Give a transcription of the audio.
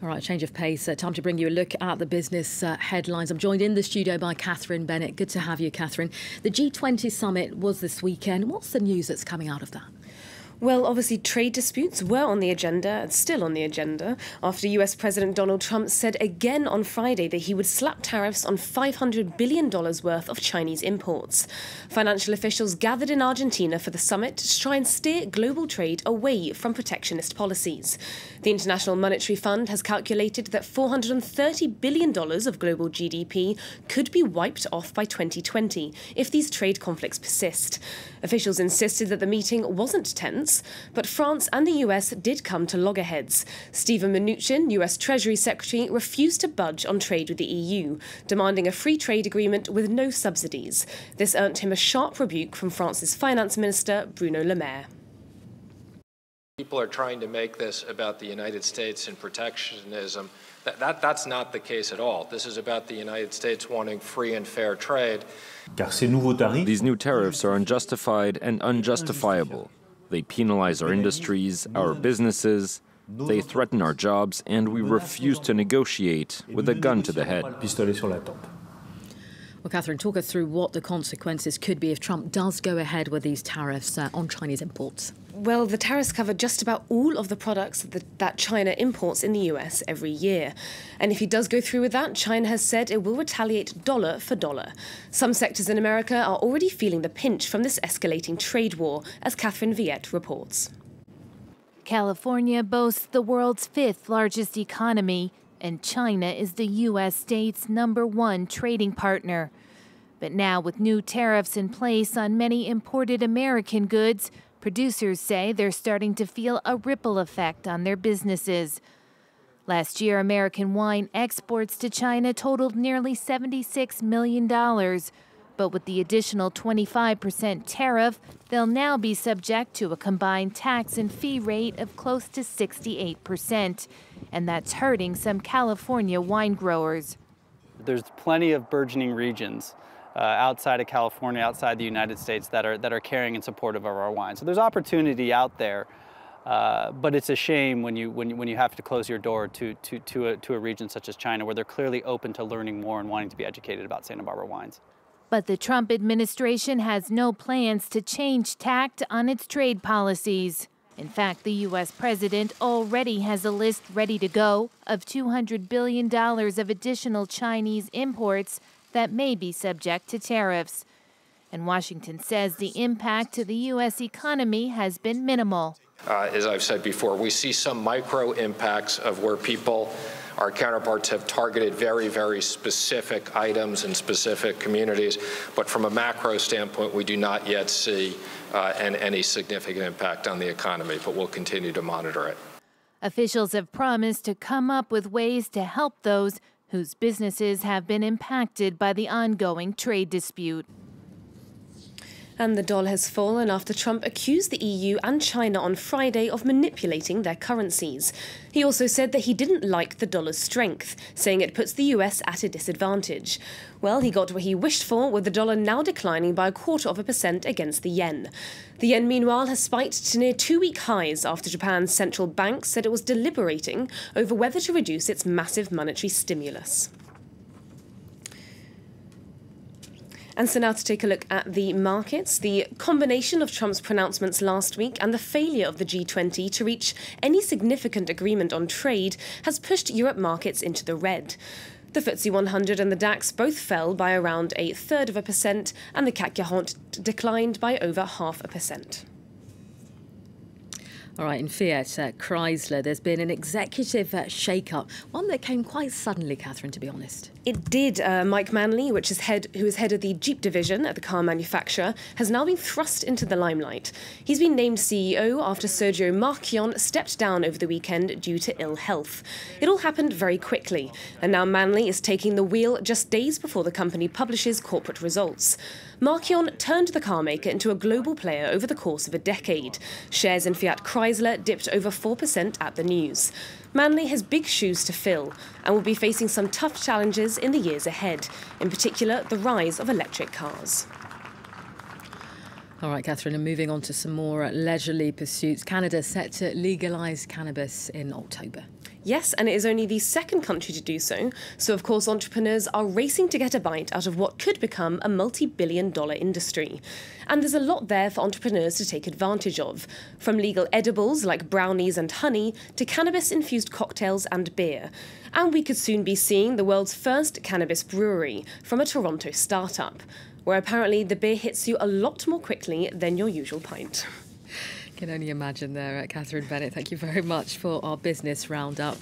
All right, change of pace. Time to bring you a look at the business headlines. I'm joined in the studio by Catherine Bennett. Good to have you, Catherine. The G20 summit was this weekend. What's the news that's coming out of that? Well, obviously, trade disputes were on the agenda and still on the agenda after US President Donald Trump said again on Friday that he would slap tariffs on $500 billion worth of Chinese imports. Financial officials gathered in Argentina for the summit to try and steer global trade away from protectionist policies. The International Monetary Fund has calculated that $430 billion of global GDP could be wiped off by 2020 if these trade conflicts persist. Officials insisted that the meeting wasn't tense, but France and the US did come to loggerheads. Steven Mnuchin, US Treasury Secretary, refused to budge on trade with the EU, demanding a free trade agreement with no subsidies. This earned him a sharp rebuke from France's Finance Minister, Bruno Le Maire. People are trying to make this about the United States and protectionism. That's not the case at all. This is about the United States wanting free and fair trade. These new tariffs are unjustified and unjustifiable. They penalize our industries, our businesses, they threaten our jobs, and we refuse to negotiate with a gun to the head. Well, Catherine, talk us through what the consequences could be if Trump does go ahead with these tariffs on Chinese imports. Well, the tariffs cover just about all of the products that China imports in the US every year. And if he does go through with that, China has said it will retaliate dollar for dollar. Some sectors in America are already feeling the pinch from this escalating trade war, as Catherine Viette reports. California boasts the world's 5th largest economy, and China is the U.S. state's #1 trading partner. But now, with new tariffs in place on many imported American goods, producers say they're starting to feel a ripple effect on their businesses. Last year, American wine exports to China totaled nearly $76 million. But with the additional 25% tariff, they'll now be subject to a combined tax and fee rate of close to 68%. And that's hurting some California wine growers. There's plenty of burgeoning regions outside of California, outside the United States, that are caring and supportive of our wine. So there's opportunity out there, but it's a shame when you have to close your door to a region such as China, where they're clearly open to learning more and wanting to be educated about Santa Barbara wines. But the Trump administration has no plans to change tact on its trade policies. In fact, the U.S. president already has a list ready to go of $200 billion of additional Chinese imports that may be subject to tariffs. And Washington says the impact to the U.S. economy has been minimal. As I've said before, we see some micro impacts of where our counterparts have targeted very, very specific items in specific communities. But from a macro standpoint, we do not yet see any significant impact on the economy, but we'll continue to monitor it. Officials have promised to come up with ways to help those whose businesses have been impacted by the ongoing trade dispute. And the dollar has fallen after Trump accused the EU and China on Friday of manipulating their currencies. He also said that he didn't like the dollar's strength, saying it puts the US at a disadvantage. Well, he got what he wished for, with the dollar now declining by 0.25% against the yen. The yen, meanwhile, has spiked to near 2-week highs after Japan's central bank said it was deliberating over whether to reduce its massive monetary stimulus. And so now to take a look at the markets. The combination of Trump's pronouncements last week and the failure of the G20 to reach any significant agreement on trade has pushed Europe markets into the red. The FTSE 100 and the DAX both fell by around 0.33%, and the CAC 40 declined by over 0.5%. All right, in Fiat Chrysler, there's been an executive shake-up, one that came quite suddenly, Catherine, to be honest. It did. Mike Manley, who is head of the Jeep division at the car manufacturer, has now been thrust into the limelight. He's been named CEO after Sergio Marchionne stepped down over the weekend due to ill health. It all happened very quickly, and now Manley is taking the wheel just days before the company publishes corporate results. Marchionne turned the carmaker into a global player over the course of a decade. Shares in Fiat Chrysler dipped over 4% at the news. Manley has big shoes to fill and will be facing some tough challenges in the years ahead, in particular the rise of electric cars. All right, Catherine, and moving on to some more leisurely pursuits. Canada set to legalise cannabis in October. Yes, and it is only the second country to do so. So, of course, entrepreneurs are racing to get a bite out of what could become a multi-billion-dollar industry. And there's a lot there for entrepreneurs to take advantage of, from legal edibles like brownies and honey to cannabis-infused cocktails and beer. And we could soon be seeing the world's first cannabis brewery from a Toronto startup, where apparently the beer hits you a lot more quickly than your usual pint. Can only imagine there, Catherine Bennett. Thank you very much for our business roundup.